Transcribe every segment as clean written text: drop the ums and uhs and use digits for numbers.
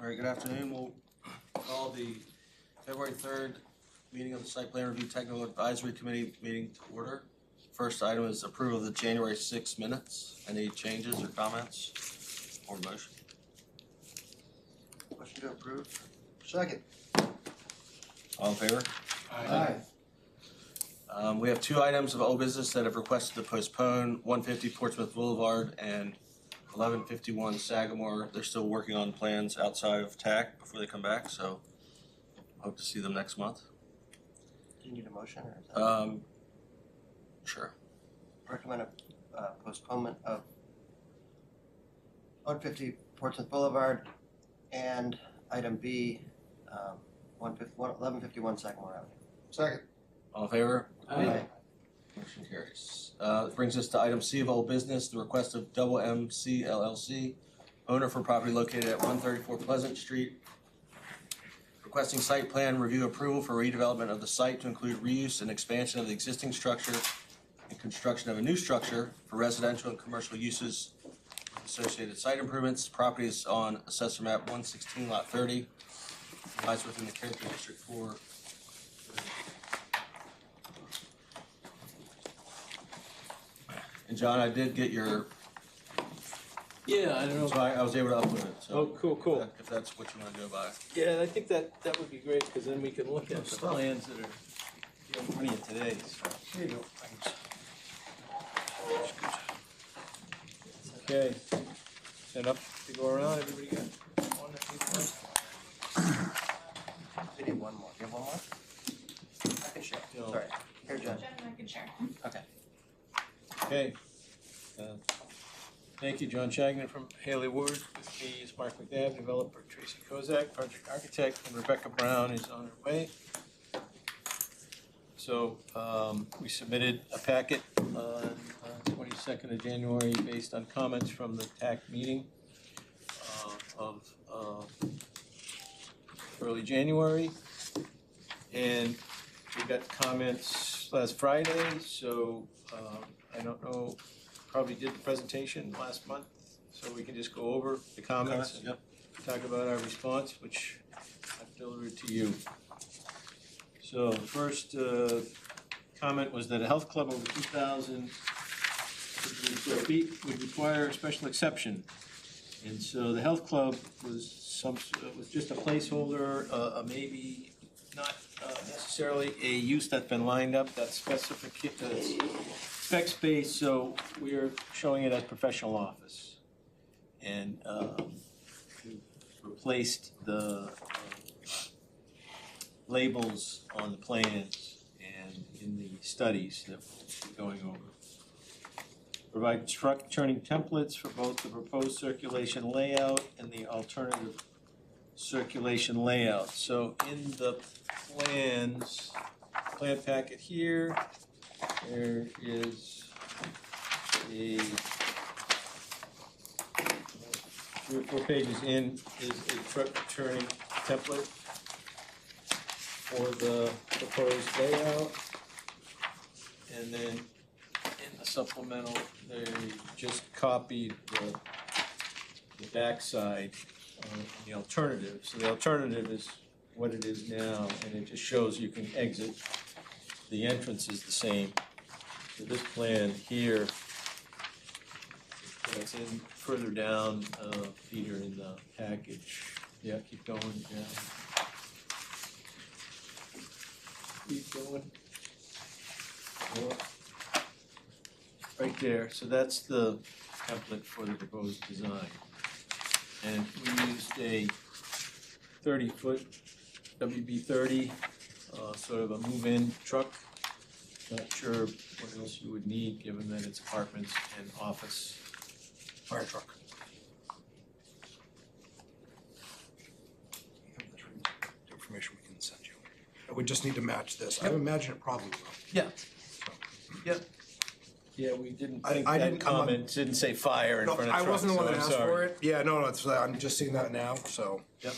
All right, good afternoon. We'll call the February 3rd meeting of the Site Plan Review Technical Advisory Committee meeting to order. First item is approval of the January 6 minutes. Any changes or comments or motion? Motion to approve. Second. All in favor? Aye. We have two items of old business that have requested to postpone 150 Portsmouth Boulevard and 1151 Sagamore. They're still working on plans outside of TAC before they come back, so hope to see them next month. Do you need a motion or is that? Sure. Recommend a postponement of 150 Portsmouth Boulevard and item B, 1151 Sagamore Avenue. Second. All in favor? Aye. Motion carries. Brings us to item C of old business, the request of Double MC LLC, owner for property located at 134 Pleasant Street, requesting site plan review approval for redevelopment of the site to include reuse and expansion of the existing structure and construction of a new structure for residential and commercial uses, associated site improvements. Property is on Assessor Map 116, Lot 30, lies within the Character District 4. And John, I did get your, Yeah, I don't so know. I was able to upload it, so. Oh, cool. If that's what you want to do about it. Yeah, I think that would be great, because then we can look at the plans that are, you know, printed today, so. There you go. Okay. Set up to go around, everybody got one that needs one? We need one more. Do you have one more? I can share. No. Sorry. Here, Jen. I can share. Okay. Okay. Thank you, John Shagnon from Haley Wood. With me is Mark McNabb, developer, Tracy Kozak, project architect, and Rebecca Brown is on her way. So we submitted a packet on 22nd of January based on comments from the TAC meeting of early January. And we got comments last Friday, so I don't know, probably did the presentation last month, so we can just go over the comments and Yep. talk about our response, which I delivered to you. So the first comment was that a health club over 2,000 square feet would require a special exception. And so the health club was just a placeholder, maybe not necessarily a use that's been lined up, that spec space, so we're showing it as professional office. And we replaced the labels on the plans and in the studies that we'll be going over. Provide truck turning templates for both the proposed circulation layout and the alternative circulation layout. So in the plan packet here, there is a 3 or 4 pages in is a truck turning template for the proposed layout. And then in the supplemental, they just copied the backside on the alternative. So the alternative is what it is now, and it just shows you can exit. The entrance is the same. So this plan here, that's in further down, Peter, in the package. Yeah, keep going, yeah. Keep going. More. Right there, so that's the template for the proposed design. And we used a 30-foot WB-30, sort of a move-in truck. Not sure what else you would need, given that it's apartments and office. Fire truck. Information we can send you. We just need to match this. I imagine it probably will. Yeah. Yep. Yeah, we didn't I think didn't- that I'm not- comment didn't say fire in No, front of I truck, wasn't the one so that I'm asked for sorry. it. Yeah, no, it's, I'm just seeing that now, so. Yep.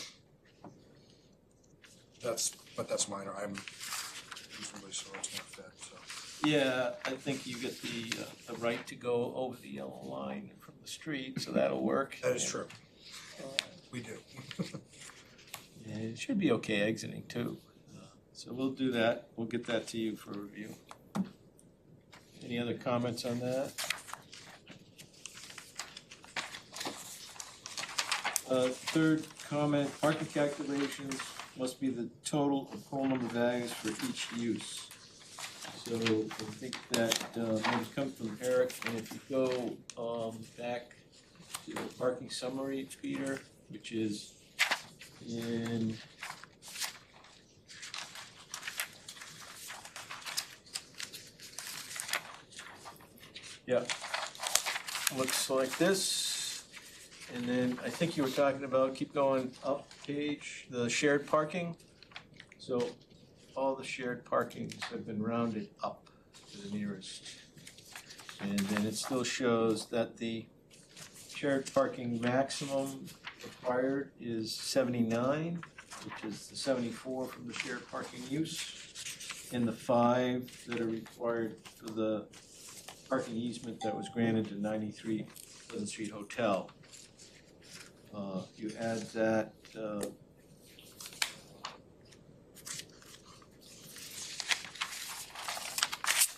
But that's minor. I'm reasonably sure it's not fit, so. Yeah, I think you get the right to go over the yellow line from the street, so that'll work. That is true. Uh, We do. And it should be okay exiting too. So we'll do that. We'll get that to you for review. Any other comments on that? Third comment, parking calculations must be the total of whole number values for each use. So I think that may come from Eric, and if you go back to the parking summary, Peter, which is in looks like this. And then I think you were talking about, keep going up page, the shared parking. So all the shared parkings have been rounded up to the nearest. And then it still shows that the shared parking maximum required is 79, which is the 74 from the shared parking use, and the 5 that are required for the parking easement that was granted to 93 Pleasant Street Hotel. You add that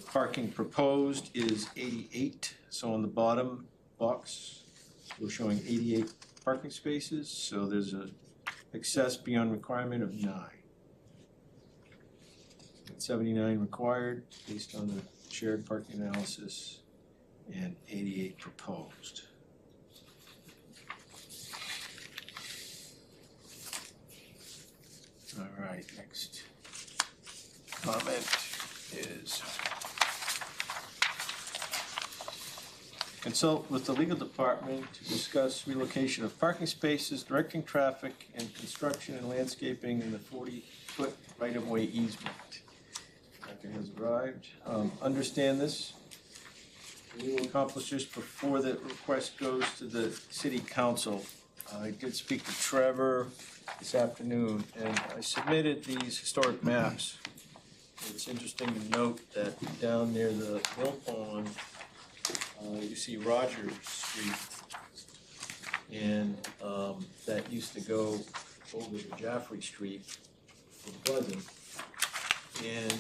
parking proposed is 88, so on the bottom box, we're showing 88 parking spaces, so there's a excess beyond requirement of 9. 79 required based on the shared parking analysis, and 88 proposed. All right, next comment is consult with the legal department to discuss relocation of parking spaces, directing traffic, and construction and landscaping in the 40-foot right-of-way easement. Doctor has arrived. Understand this. We will accomplish this before the request goes to the city council. I did speak to Trevor this afternoon, and I submitted these historic maps. It's interesting to note that down near the mill pond, you see Rogers Street, and that used to go over to Jaffrey Street from Pleasant. And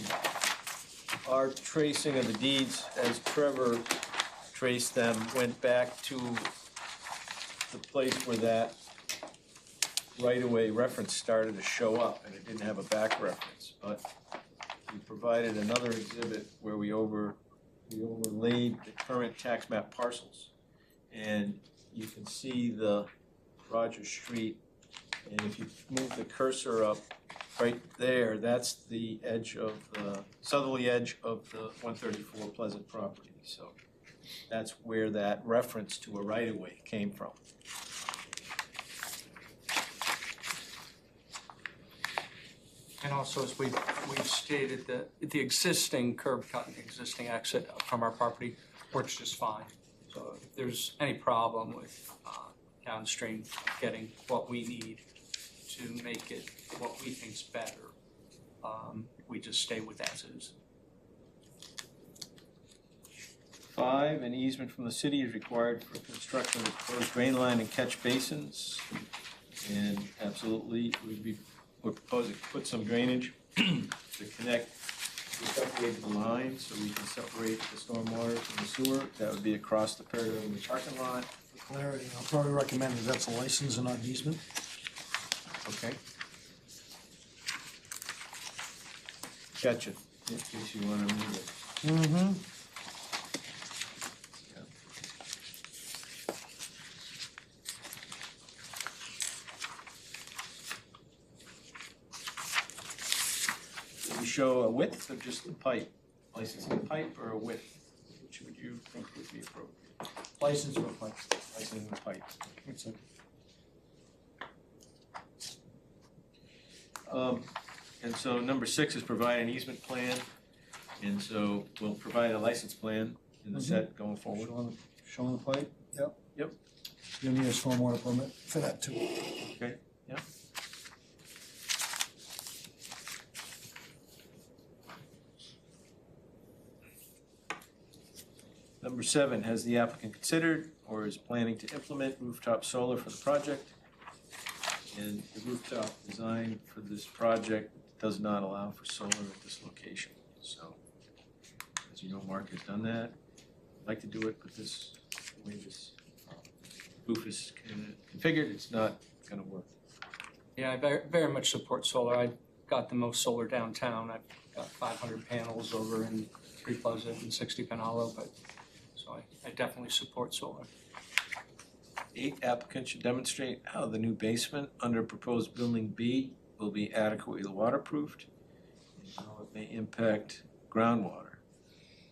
our tracing of the deeds, as Trevor traced them, went back to the place where that right-of-way reference started to show up, and it didn't have a back reference. But we provided another exhibit where we overlaid the current tax map parcels. And you can see the Rogers Street, and if you move the cursor up right there, that's the edge of the southerly edge of the 134 Pleasant property. So that's where that reference to a right-of-way came from. And also, as we've stated, that the existing curb cut and the existing exit from our property works just fine. So if there's any problem with downstream getting what we need to make it what we think's better, we just stay with as is. 5, an easement from the city is required for construction of proposed drain line and catch basins. And absolutely, we're proposing to put some drainage to connect, to separate the line so we can separate the stormwater from the sewer. That would be across the perimeter of the parking lot. For clarity, I'll probably recommend that that's a license and not an easement. Okay. Gotcha, in case you want to move it. Mm-hmm. We show a width of just the pipe, licensing the pipe or a width? Which would you think would be appropriate? License for a pipe. Licensing the pipe. It's a And so number 6 is provide an easement plan, and so we'll provide a license plan in the set going forward. showing the pipe. Yep. Yep. You'll need a stormwater permit for that too. Okay, yeah. Number 7, has the applicant considered or is planning to implement rooftop solar for the project? And the rooftop design for this project does not allow for solar at this location. So, as you know, Mark has done that. I'd like to do it, but this, the way this roof is configured, it's not gonna work. Yeah, I very much support solar. I've got the most solar downtown. I've got 500 panels over in Three Pleasant and 60 Penn Hollow, but, so I definitely support solar. 8, applicant should demonstrate how the new basement under proposed building B will be adequately waterproofed and how it may impact groundwater.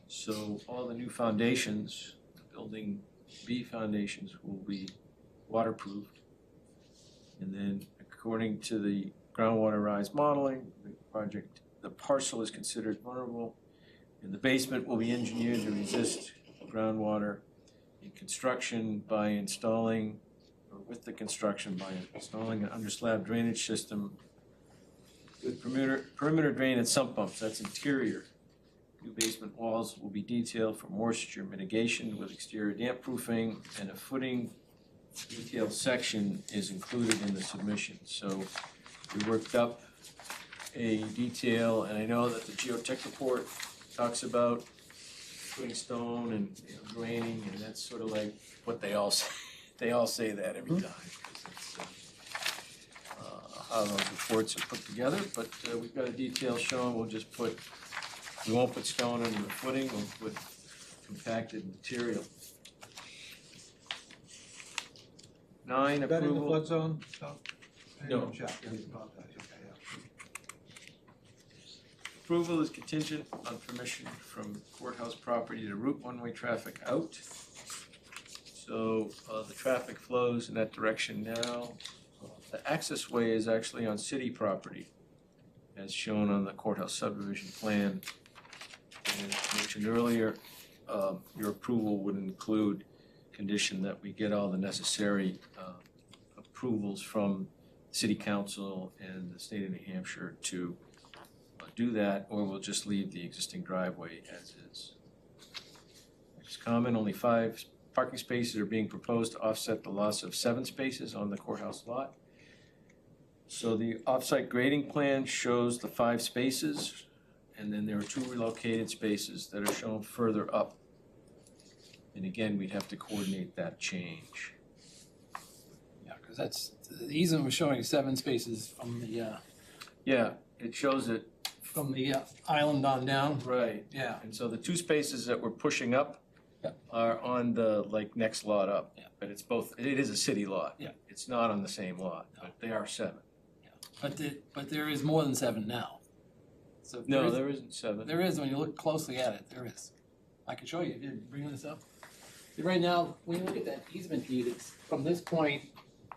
So all the new foundations, building B foundations will be waterproofed. And then according to the groundwater rise modeling, the parcel is considered vulnerable and the basement will be engineered to resist groundwater in construction by installing, or with the construction by installing an underslab drainage system with perimeter drain and sump pumps, that's interior. New basement walls will be detailed for moisture mitigation with exterior damp proofing, and a footing detailed section is included in the submission. So we worked up a detail, and I know that the geotech report talks about putting stone and draining, and that's sort of like what they all say. They all say that every time, because it's how those reports are put together. But we've got a detail showing. We won't put stone under the footing. We'll put compacted material. 9, Is that in the approval. flood zone? No. Approval is contingent on permission from courthouse property to route one-way traffic out. So the traffic flows in that direction now. The access way is actually on city property, as shown on the courthouse subdivision plan. And as mentioned earlier, your approval would include condition that we get all the necessary approvals from city council and the state of New Hampshire to do that, or we'll just leave the existing driveway as is. Next comment, only 5 parking spaces are being proposed to offset the loss of 7 spaces on the courthouse lot. So the offsite grading plan shows the 5 spaces, and then there are 2 relocated spaces that are shown further up. And again, we'd have to coordinate that change. Yeah, because that's, the easement was showing 7 spaces from the Yeah, it shows it, island on down. right. Yeah. And so the 2 spaces that we're pushing up Yeah. are on the next lot up. Yeah. But it's both, it is a city lot. Yeah. It's not on the same lot, No. but they are 7. But there is more than 7 now. So if No, there is, there isn't 7. there is, when you look closely at it, there is. I can show you, bring this up. Right now, when you look at that easement deed, it's from this point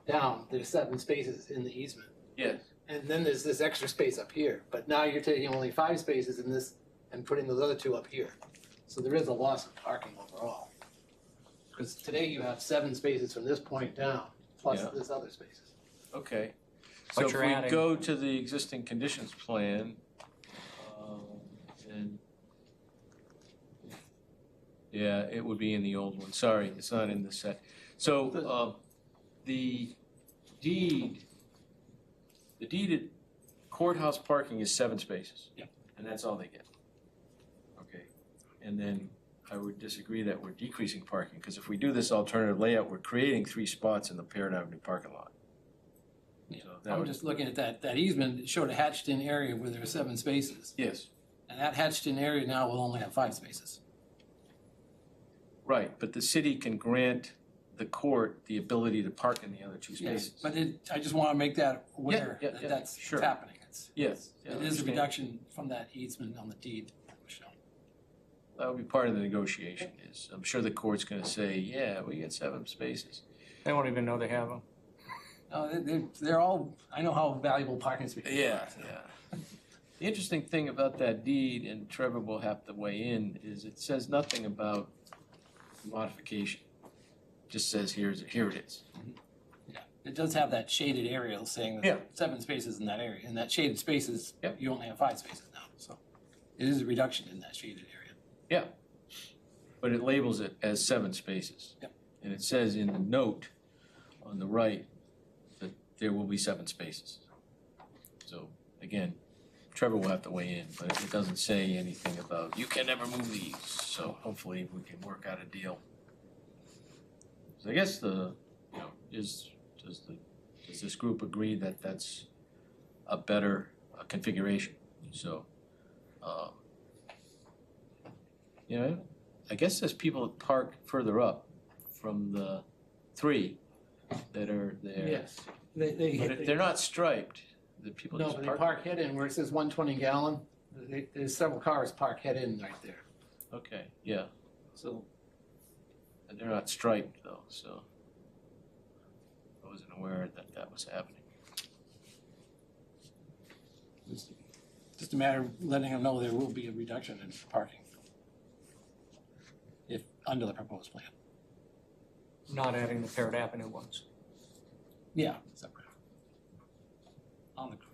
down, there's 7 spaces in the easement. Yes. And then there's this extra space up here, but now you're taking only 5 spaces in this and putting those other 2 up here. So there is a loss of parking overall. Because today you have 7 spaces from this point down, plus Yeah. this other spaces. Okay. But So if you're we adding- go to the existing conditions plan, and yeah, it would be in the old one, sorry, it's not in the set. So, the deed at courthouse parking is 7 spaces. Yep. And that's all they get. Okay, and then I would disagree that we're decreasing parking, because if we do this alternative layout, we're creating 3 spots in the Parrot Avenue parking lot. So that I'm would, just looking at that easement, it showed a hatched-in area where there are 7 spaces. yes, And that hatched-in area now will only have 5 spaces. right, but the city can grant the court the ability to park in the other 2 Yes, spaces. but I just want to make that aware yeah, that yeah, that's sure. happening. Yes. yeah, I It is a understand. reduction from that easement on the deed that was shown. That would be part of the negotiation, is, I'm sure the court's gonna say, yeah, we get 7 spaces. They won't even know they have them. No, they're all, I know how valuable parking spaces are. Yeah. The interesting thing about that deed, and Trevor will have to weigh in, is it says nothing about modification. It just says, here it is. Yeah, it does have that shaded area saying Yeah. that 7 spaces in that area. In that shaded spaces, Yep. you only have 5 spaces now, so it is a reduction in that shaded area. But it labels it as 7 spaces. Yep. And it says in the note on the right that there will be 7 spaces. So again, Trevor will have to weigh in, but it doesn't say anything about, you can never move these, so hopefully we can work out a deal. So I guess does this group agree that that's a better configuration? So, I guess there's people that park further up from the 3 that are there. Yes. But they're not striped, the people No, just but park. they park head in where it says 120 gallon. There's several cars parked head in right there. Okay, yeah, So and they're not striped though, so I wasn't aware that that was happening. It's just a matter of letting them know there will be a reduction in parking. If, under the proposed plan. Not adding the Parrot Avenue ones, Yeah. Separate.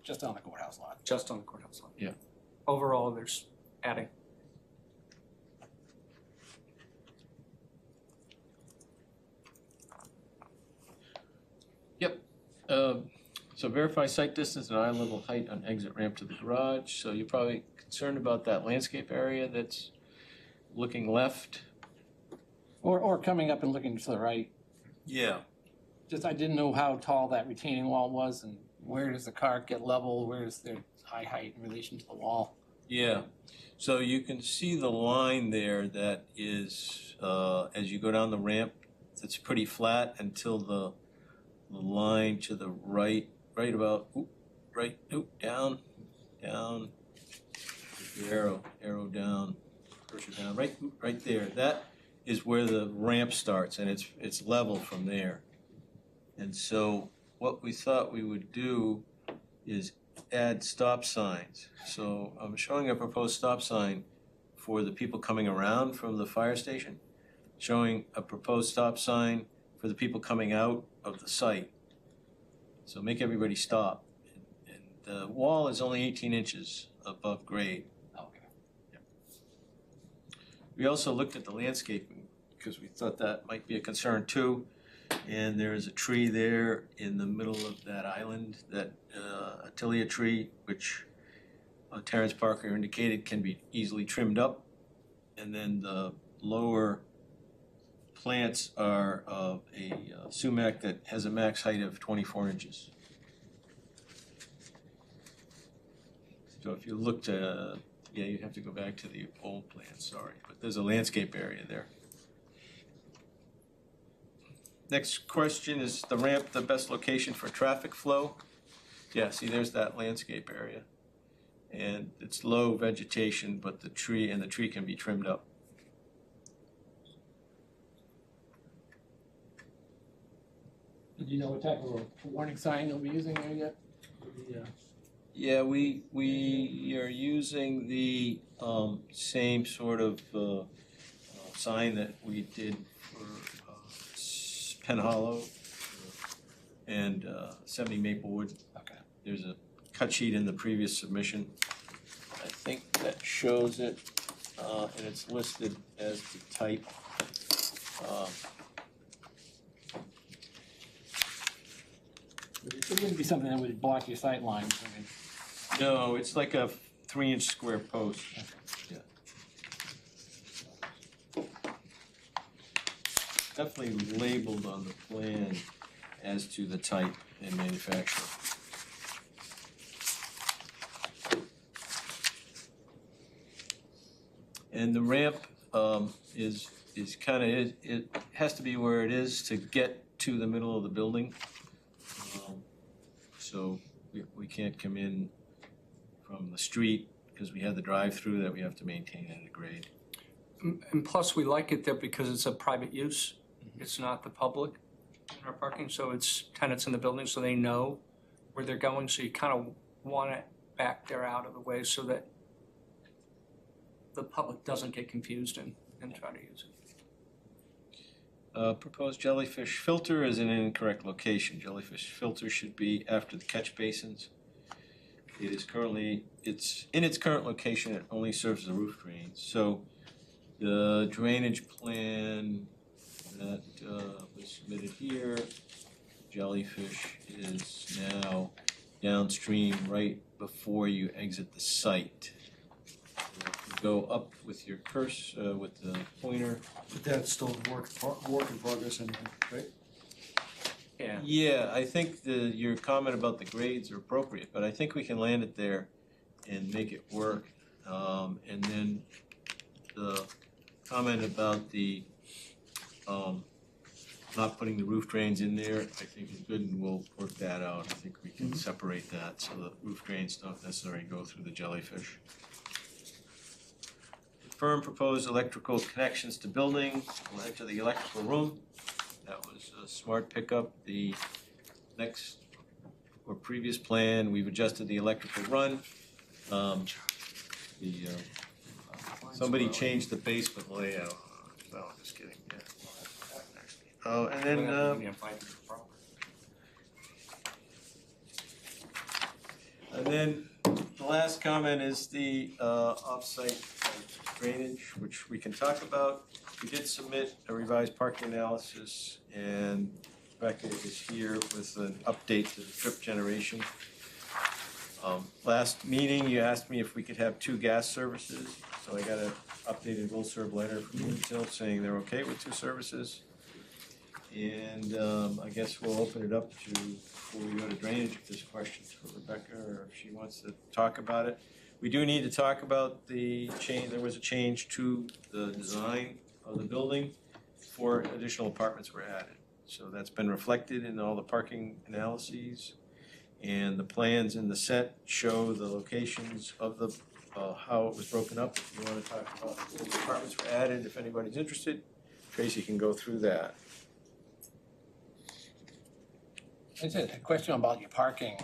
Just on the courthouse lot. just on the courthouse lot. Yeah. Overall, there's adding. So verify site distance and eye level height on exit ramp to the garage, so you're probably concerned about that landscape area that's looking left. Or coming up and looking to the right. Yeah. Just, I didn't know how tall that retaining wall was and where does the car get level, where's their eye height in relation to the wall? Yeah, so you can see the line there that is, as you go down the ramp, it's pretty flat until the line to the right, down, the arrow down, cursor down, right there. That is where the ramp starts, and it's level from there. And so what we thought we would do is add stop signs. So I'm showing a proposed stop sign for the people coming around from the fire station, showing a proposed stop sign for the people coming out of the site. So make everybody stop. And the wall is only 18 inches above grade. Okay. We also looked at the landscaping because we thought that might be a concern too. And there is a tree there in the middle of that island, that Atilia tree, which Terrence Parker indicated can be easily trimmed up. And then the lower plants are of a sumac that has a max height of 24 inches. So if you looked at, yeah, you have to go back to the old plan, sorry, but there's a landscape area there. Next question, is the ramp the best location for traffic flow? Yeah, see, there's that landscape area. And it's low vegetation, but the tree can be trimmed up. Did you know what type of a warning sign you'll be using there yet? Yeah, we are using the same sort of sign that we did for Penn Hollow and 70 Maplewood. Okay. There's a cut sheet in the previous submission. I think that shows it, and it's listed as the type. It wouldn't be something that would block your sight lines, I mean. No, it's like a 3-inch square post. Yeah. Definitely labeled on the plan as to the type and manufacturer. And the ramp is kind of, it has to be where it is to get to the middle of the building. So we can't come in from the street because we have the drive-through that we have to maintain at a grade. And plus, we like it there because it's a private use. It's not the public in our parking, so it's tenants in the building, so they know where they're going. So you kind of want it back there out of the way so that the public doesn't get confused and try to use it. Proposed jellyfish filter is in an incorrect location. Jellyfish filter should be after the catch basins. It is currently, it's in its current location, it only serves the roof drains. So the drainage plan that was submitted here Jellyfish is now downstream right before you exit the site. Go up with your cursor, with the pointer. But that's still work in progress anyway, right? Yeah. Yeah, I think your comment about the grades are appropriate, but I think we can land it there and make it work. And then the comment about the not putting the roof drains in there, I think is good, and we'll work that out. I think we can separate that so the roof drains don't necessarily go through the Jellyfish. Firm proposed electrical connections to building, will enter the electrical room. That was a smart pickup. The next or previous plan, we've adjusted the electrical run. Somebody changed the basement layout. No, just kidding, yeah. Oh, and then, the last comment is the off-site drainage, which we can talk about. We did submit a revised parking analysis, and Rebecca is here with an update to the trip generation. Last meeting, you asked me if we could have 2 gas services, so I got an updated will serve letter from Unitil saying they're okay with 2 services. And I guess we'll open it up to, before we go to drainage, if there's questions for Rebecca or if she wants to talk about it. We do need to talk about the change. There was a change to the design of the building. 4 additional apartments were added. So that's been reflected in all the parking analyses. And the plans in the set show the locations of the, how it was broken up. If you want to talk about what apartments were added, if anybody's interested, Tracy can go through that. I just had a question about your parking.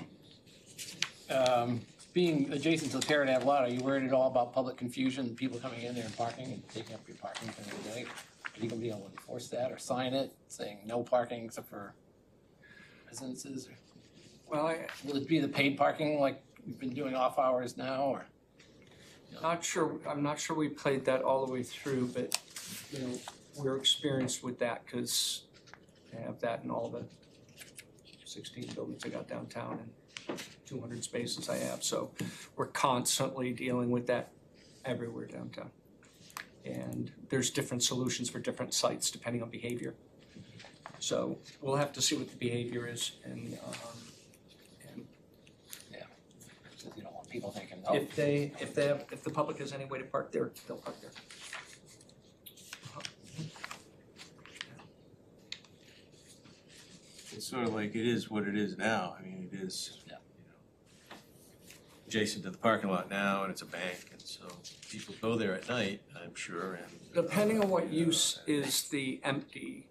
Being adjacent to the Parrot Ave lot, are you worried at all about public confusion, people coming in there and parking and taking up your parking during the day? Are you gonna be able to enforce that or sign it saying no parking except for residences? Well, Will it be the paid parking like we've been doing off hours now, or? I'm not sure we played that all the way through, but, you know, we're experienced with that because I have that in all the 16 buildings I got downtown and 200 spaces I have. So we're constantly dealing with that everywhere downtown. And there's different solutions for different sites depending on behavior. So we'll have to see what the behavior is and You don't want people thinking, oh. if the public has any way to park there, they'll park there. It's sort of like it is what it is now. I mean, it is, Yeah. adjacent to the parking lot now, and it's a bank, and so people go there at night, I'm sure, and. Depending on what use is the empty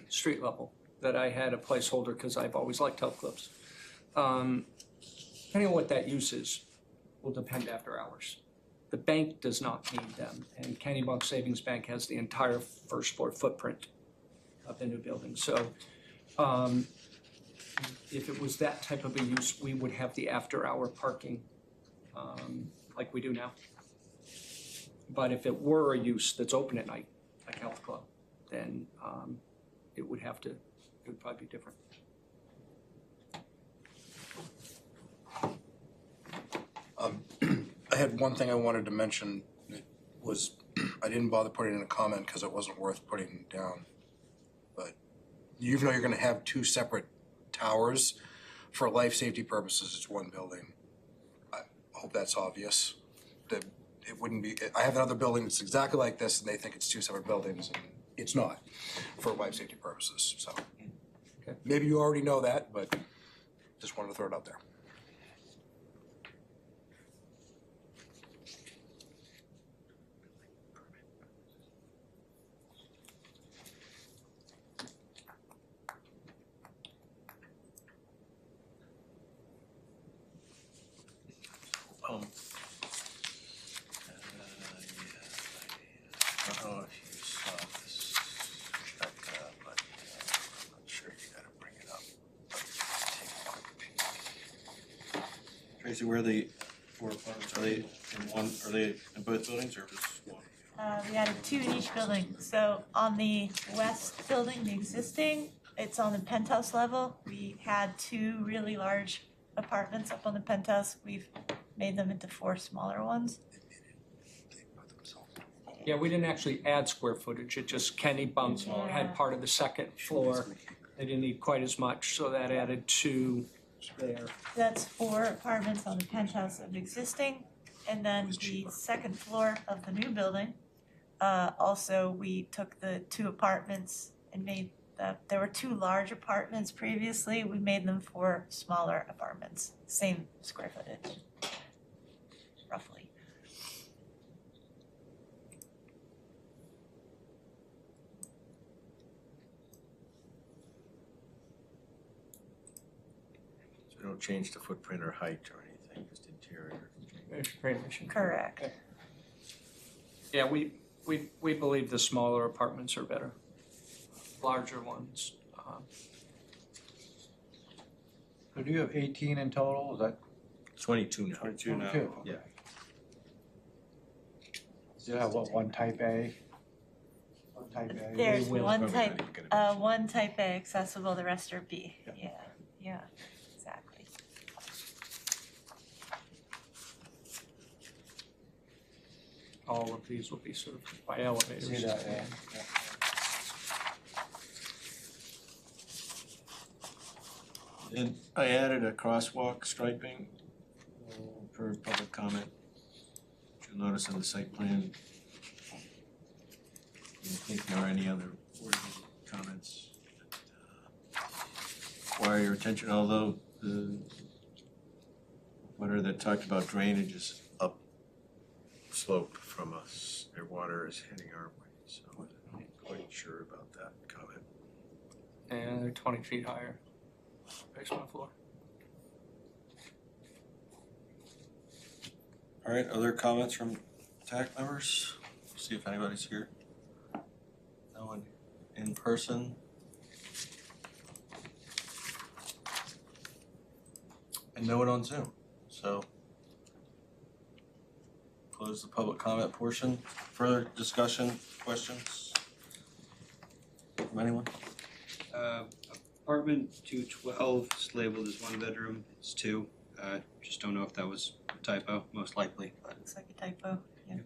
street level, that I had a placeholder because I've always liked health clubs. Depending on what that use is, will depend after hours. The bank does not need them, and Kennebunk Savings Bank has the entire first floor footprint of the new building. So if it was that type of a use, we would have the after-hour parking like we do now. But if it were a use that's open at night, like health club, then it would probably be different. I had one thing I wanted to mention. It was, I didn't bother putting in a comment because it wasn't worth putting down. But even though you're gonna have 2 separate towers, for life safety purposes, it's 1 building. I hope that's obvious, that it wouldn't be, I have another building that's exactly like this and they think it's 2 separate buildings and it's not for life safety purposes, so. Okay. Maybe you already know that, but just wanted to throw it out there. I don't know if you saw this, but I'm not sure you gotta bring it up. Take a quick peek. Tracy, where are the 4 apartments? Are they in one, are they in both buildings or just one? We added 2 in each building. So on the west building, the existing, it's on the penthouse level. We had 2 really large apartments up on the penthouse. We've made them into 4 smaller ones. Yeah, we didn't actually add square footage, it just Kenny bumped, had part of the second floor. They didn't need quite as much, so that added 2 there. That's 4 apartments on the penthouse of existing. And then the second floor of the new building, also we took the 2 apartments and made there were 2 large apartments previously. We made them 4 smaller apartments, same square footage, roughly. So don't change the footprint or height or anything, just interior. Pretty much. Correct. Yeah, we believe the smaller apartments are better. Larger ones, So do you have 18 in total? Is that 22 now. 22? Yeah. Do you have what, one type A? One type A? There's Will's one probably type, not even gonna be- one type A accessible, the rest are B. Yeah. Yeah, exactly. all of these will be sort of by elevators. See that, yeah. And I added a crosswalk striping for public comment. You'll notice in the site plan. I don't think there are any other worthy comments that require your attention, although the letter that talked about drainage is up slope from us. Their water is heading our way, so I'm not quite sure about that comment. And they're 20 feet higher, basement floor. All right, other comments from TAC members? See if anybody's here. No one in person. And no one on Zoom, so close the public comment portion. Further discussion, questions from anyone? Apartment 212 is labeled as 1 bedroom, it's 2. Just don't know if that was a typo, most likely, but Looks like a typo, yeah.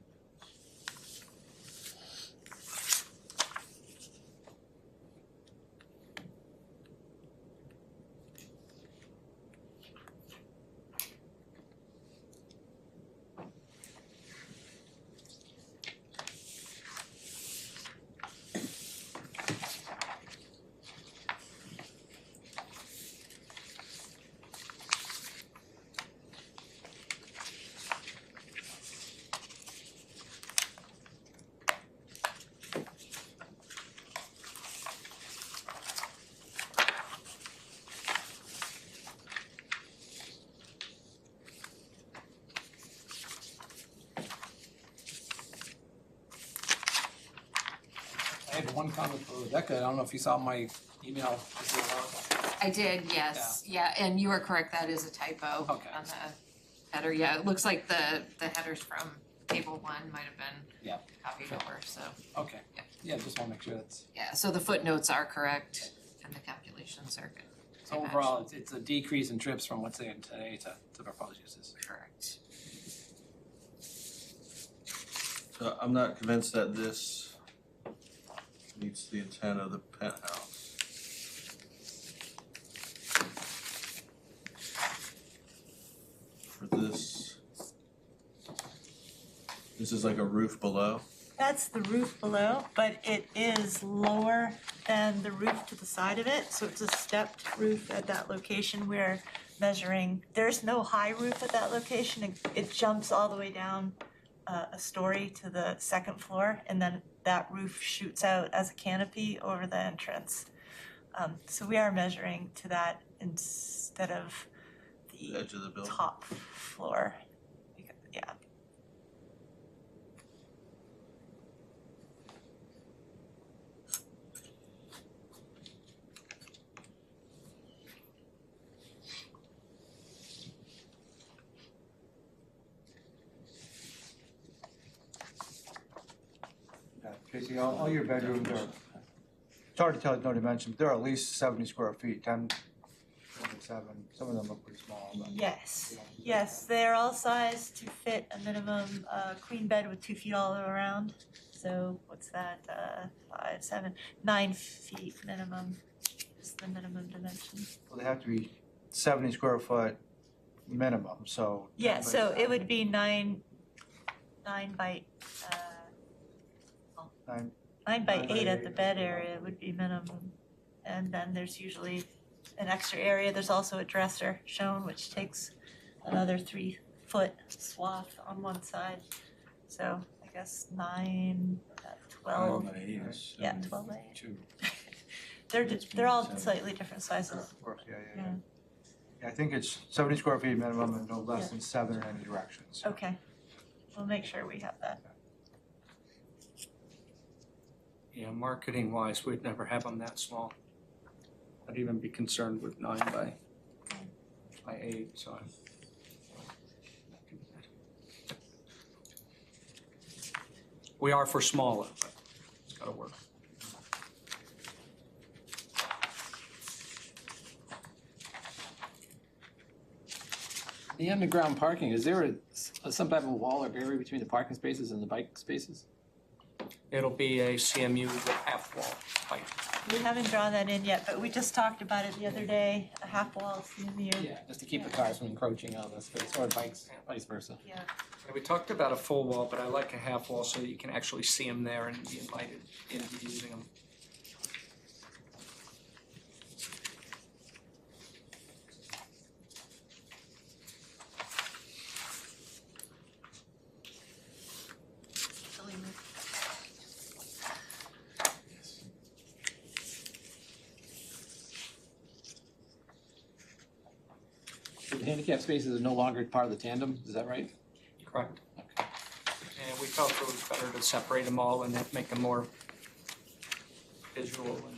I had one comment for Rebecca, I don't know if you saw my email. I did, yes, yeah, and you are correct, that is a typo Okay. on the header, yeah, it looks like the headers from table 1 might have been Yeah. copied over, so, Okay, yeah, just wanna make sure that's, yeah, so the footnotes are correct and the calculations are good. so overall, it's a decrease in trips from what's in today to proposed uses. Correct. So I'm not convinced that this meets the intent of the penthouse. For this is like a roof below. That's the roof below, but it is lower than the roof to the side of it, so it's a stepped roof at that location. We're measuring, there's no high roof at that location, it jumps all the way down a story to the second floor, and then that roof shoots out as a canopy over the entrance. So we are measuring to that instead of The the edge of the building. top floor. Yeah. Yeah, Tracy, all your bedrooms are, hard to tell with no dimension, but they're at least 70 square feet, 10, 7, some of them look pretty small, but. Yes, yes, they're all sized to fit a minimum, queen bed with 2 feet all around. So what's that, 5, 7, 9 feet minimum is the minimum dimension. Well, they have to be 70 square foot minimum, so. Yeah, 10 by so it would 7, be 9 by, 9 9 by 9 by 8 at the 8, bed yeah. area would be minimum. And then there's usually an extra area, there's also a dresser shown, which takes another 3-foot swath on one side. So I guess 9, 12, yeah, 12 by 8. They're all slightly different sizes. Of course, yeah. Yeah, I think it's 70 square feet minimum and no less than 7 in any direction, so. Okay, we'll make sure we have that. Yeah, marketing wise, we'd never have them that small. I'd even be concerned with 9 by 8, so I'm. We are for smaller, but it's gotta work. The underground parking, is there some type of wall or barrier between the parking spaces and the bike spaces? It'll be a CMU with half wall height. We haven't drawn that in yet, but we just talked about it the other day, a half wall CMU. Yeah, just to keep the cars from encroaching on the space, or bikes, vice versa. Yeah. Yeah, we talked about a full wall, but I like a half wall so that you can actually see them there and be invited into using them. The handicap spaces are no longer part of the tandem, is that right? Correct. And we felt it was better to separate them all and make them more visual and.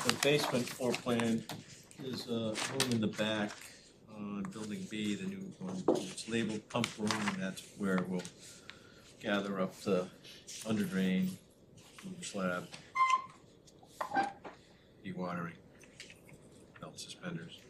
The basement floor plan is room in the back on building B, the new one. It's labeled pump room, and that's where we'll gather up the under drain, slab, dewatering, belt suspenders.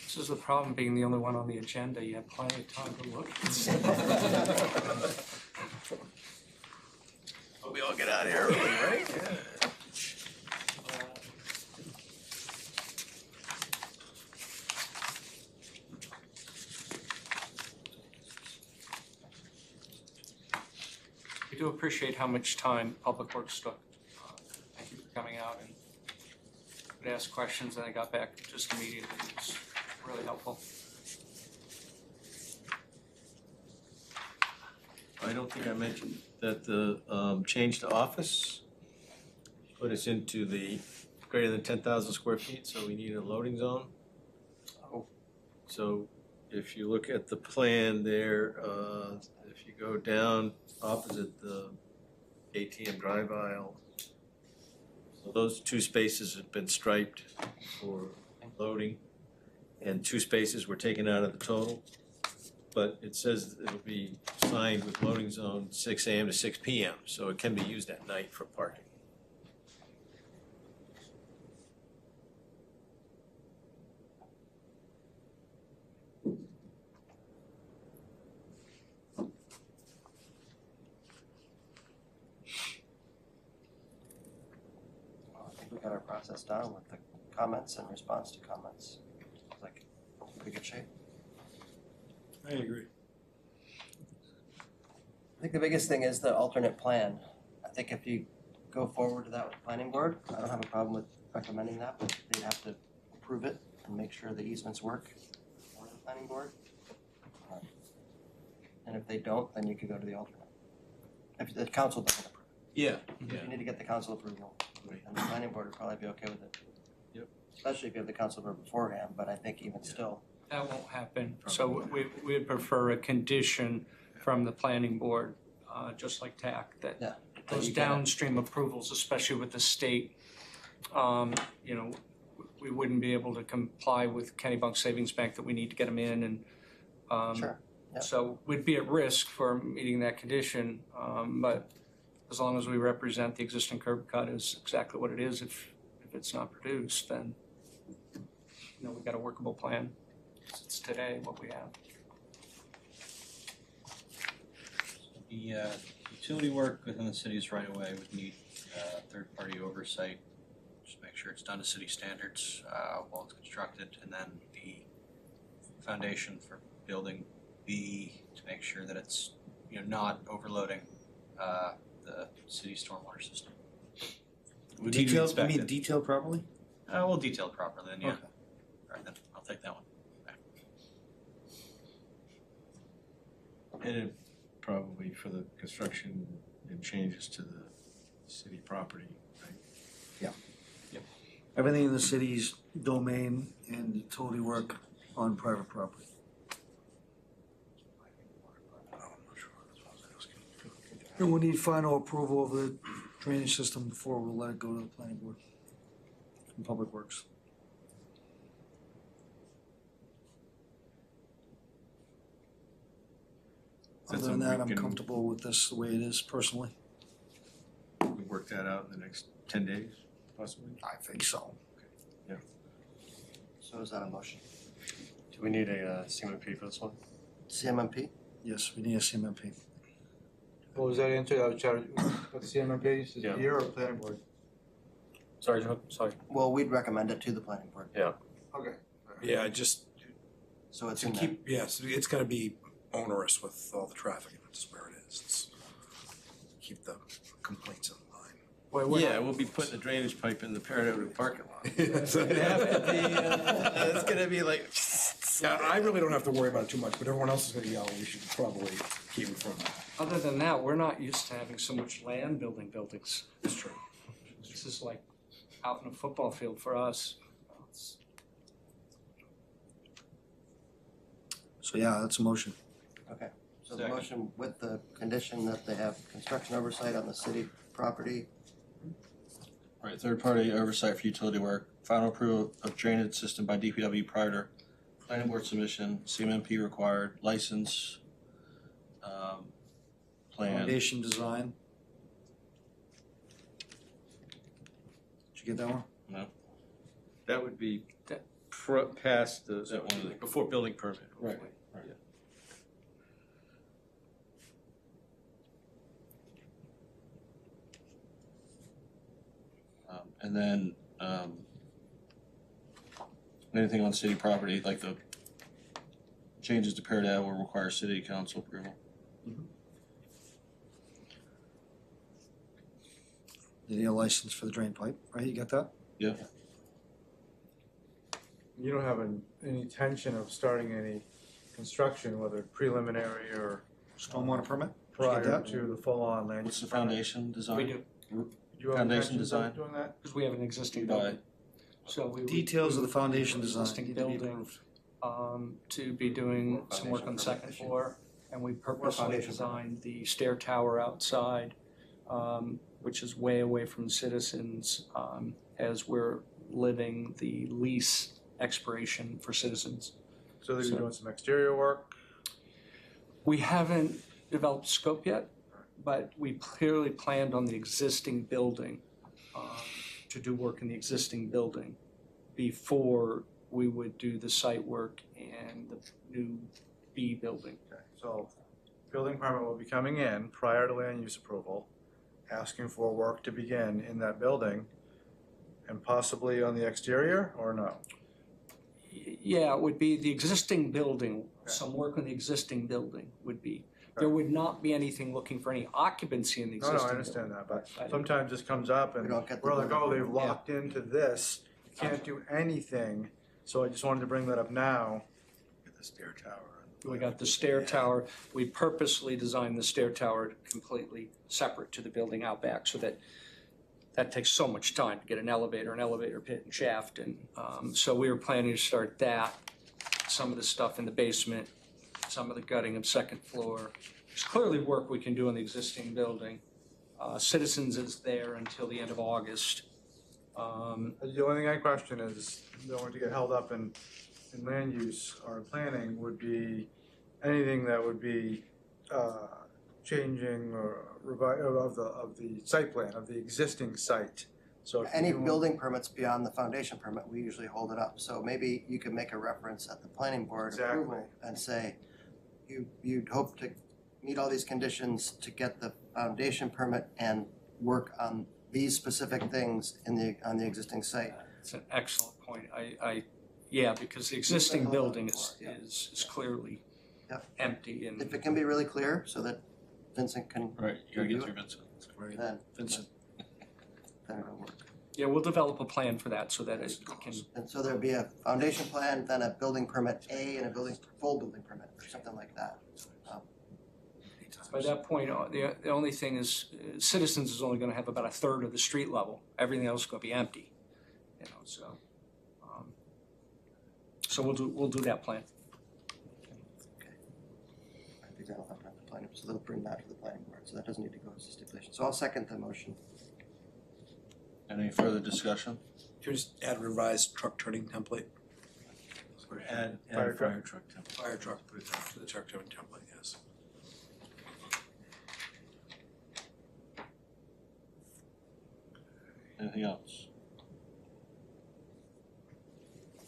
This is the problem, being the only one on the agenda, you have plenty of time to look. Hope we all get out of here early, right? Yeah. We do appreciate how much time Public Works took. Thank you for coming out and would ask questions, and I got back just immediately. It was really helpful. I don't think I mentioned that the change to office put us into the greater than 10,000 square feet, so we need a loading zone. So if you look at the plan there, if you go down opposite the ATM drive aisle, so those 2 spaces have been striped for loading, and 2 spaces were taken out of the total. But it says it'll be signed with loading zone 6 AM to 6 PM, so it can be used at night for parking. Well, I think we got our process down with the comments and response to comments. It's like, pretty good shape. I agree. I think the biggest thing is the alternate plan. I think if you go forward to that with the planning board, I don't have a problem with recommending that, but they'd have to approve it and make sure the easements work for the planning board. And if they don't, then you could go to the alternate. If the council doesn't approve Yeah, it, you need to get the council approval. Right. And the planning board would probably be okay with it. Yep. Especially if you have the council approval beforehand, but I think even still, That won't happen. So we would prefer a condition from the planning board, just like TAC, that Yeah. those You gotta- downstream approvals, especially with the state, you know, we wouldn't be able to comply with Kennybunk Savings Bank that we need to get them in and, Sure, yeah. so we'd be at risk for meeting that condition, but as long as we represent the existing curb cut is exactly what it is, if it's not produced, then, you know, we've got a workable plan. It's today what we have. The utility work within the city's right of way would need third-party oversight. Just make sure it's done to city standards while it's constructed, and then the foundation for building B to make sure that it's, you know, not overloading the city stormwater system. Would need to be Detailed, you mean inspected. detailed properly? We'll detail it properly then, yeah. Okay. All right, then, I'll take that one. And it probably for the construction and changes to the city property, right? Everything in the city's domain and utility work on private property. And we'll need final approval of the drainage system before we'll let it go to the planning board and Public Works. That's Other than something that, we I'm can- comfortable with this the way it is personally. We work that out in the next 10 days, possibly? I think so. So is that a motion? Do we need a CMP for this one? CMMP? Yes, we need a CMMP. What was that answer? I was trying, what the CMMP is Yeah. here or planning board? Sorry, Joe, sorry. Well, we'd recommend it to the planning board, Okay. Yeah, just so it's to in there. keep, yes, it's gonna be onerous with all the traffic and just where it is. It's keep the complaints in line. Yeah, we'll be putting the drainage pipe in the Paradise parking lot. It's gonna be like. Yeah, I really don't have to worry about it too much, but everyone else is gonna yell, we should probably keep it from that. Other than that, we're not used to having so much land building buildings. It's true. This is like out in a football field for us. It's- So yeah, that's a motion. Okay, so the Second. motion with the condition that they have construction oversight on the city property. All right, third-party oversight for utility work, final approval of drainage system by DPW prior to planning board submission, CMMP required, license, plan. Foundation design. Did you get that one? That would be That- past the, That one of the- before building permit. Right. And then, anything on city property, like the changes to Paradise will require city council approval. You need a license for the drain pipe, right? You got that? Yeah. You don't have any intention of starting any construction, whether preliminary or Stormwater permit? Did you get prior that? to the full-on land What's use the permit? foundation design? We do, You have foundation intentions of design? doing that? because we have an existing By- building. So we would- Details of we the would foundation need an design existing need to be building, approved. to be doing some work on the second floor. And we purposely foundation designed the stair tower outside, which is way away from the citizens, as we're living the lease expiration for citizens. So they're So- doing some exterior work? We haven't developed scope yet, but we clearly planned on the existing building, to do work in the existing building before we would do the site work and the new B building. Okay, so building permit will be coming in prior to land use approval, asking for work to begin in that building and possibly on the exterior or no? Yeah, it would be the existing building, Okay. some work on the existing building would be. There Okay. would not be anything looking for any occupancy in the No, existing no, building. I understand that, but I- sometimes this comes up and We don't get the we're like, oh, building they've locked into this, you can't do anything. So I just wanted to bring that up now. Get the stair tower. We got the stair tower, we purposely designed the stair tower completely separate to the building out back so that takes so much time to get an elevator pit and shaft and, so we were planning to start that some of the stuff in the basement, some of the gutting of second floor. There's clearly work we can do in the existing building. Citizens is there until the end of August. The only thing I question is, don't want to get held up in land use or planning would be anything that would be, changing or of the site plan, of the existing site. So if Any you- building permits beyond the foundation permit, we usually hold it up. So maybe you could make a reference at the planning board Exactly. approval and say, you'd hope to meet all these conditions to get the foundation permit and work on these specific things on the existing site. It's an excellent point. Yeah, because the existing Hold on building for it, is clearly Yep. empty and. If it can be really clear so that Vincent can, Right, you gotta get Do through it. Vincent. then Vincent. it'll work. Yeah, we'll develop a plan for that so that it can, And so there'd be a foundation plan, then a building permit A and a full building permit, or something like that. by that point, the only thing is, Citizens is only gonna have about a third of the street level. Everything else is gonna be empty, so. So we'll do that plan. I think that'll happen at the planning, so they'll bring that to the planning board, so that doesn't need to go as a stipulation. So I'll second the motion. Any further discussion? Should we just add revised truck turning template? Add Fire truck. fire truck template. Fire truck, to the truck turning template, yes. Anything else?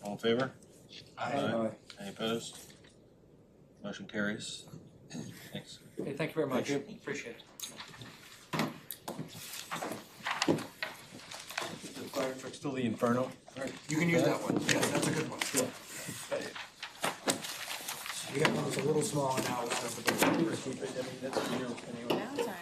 All in favor? Aye. Any opposed? Motion carries. Thanks. Okay, thank you very much. Thank you. Appreciate it. The fire truck's still the Inferno. You can use that one, yes, that's a good one. We got one that's a little smaller now, it's just a bit. Keep it, I mean, that's for you anyway. Now it's time.